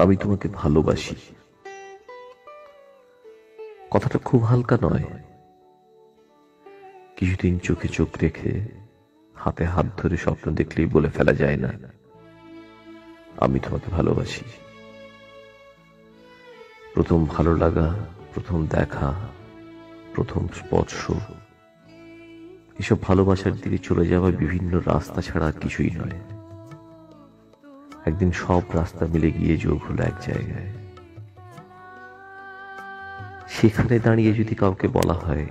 আমি তোমাকে ভালোবাসি কথাটা খুব হালকা নয়। কিছুদিন চোখে চোখ রেখে হাতে হাত ধরে স্বপ্ন দেখলেই বলে ফেলা যায় না আমি তোমাকে ভালোবাসি। প্রথম ভালো লাগা, প্রথম দেখা, প্রথম স্পর্শ, এসব ভালোবাসার দিকে চলে যাওয়া বিভিন্ন রাস্তা ছাড়া কিছুই নয়। একদিন সব রাস্তা মিলে গিয়ে যোগ হলো এক জায়গায়। সেখানে দাঁড়িয়ে যদি কাউকে বলা হয়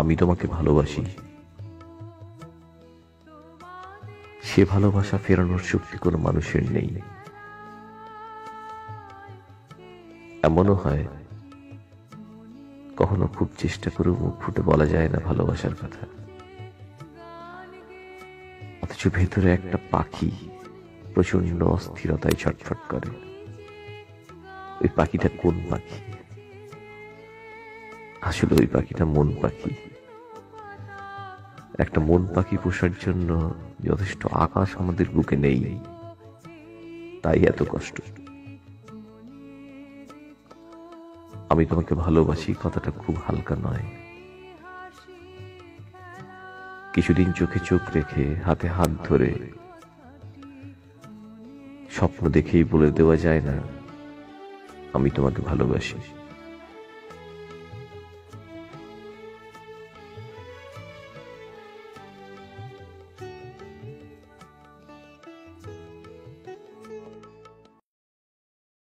আমি তোমাকে ভালোবাসি, সে ভালোবাসা ফেরানোর শক্তি কোনো মানুষের নেই। এমনও হয় কখনো খুব চেষ্টা করেও মুখ ফুটে বলা যায় না ভালোবাসার কথা, অথচ ভেতরে একটা পাখি প্রচন্ড অস্থিরতায় ছটফট করে। ওই পাখিটা কোন পাখি? আসলে ওই পাখিটা মন পাখি। একটা মন পাখি পোষার জন্য যথেষ্ট আকাশ আমাদের বুকে নেই, তাই এত কষ্ট। আমি তোমাকে ভালোবাসি কথাটা খুব হালকা নয়। কিছুদিন চোখে চোখ রেখে হাতে হাত ধরে স্বপ্ন দেখেই বলে দেওয়া যায় না আমি তোমাকে ভালোবাসি।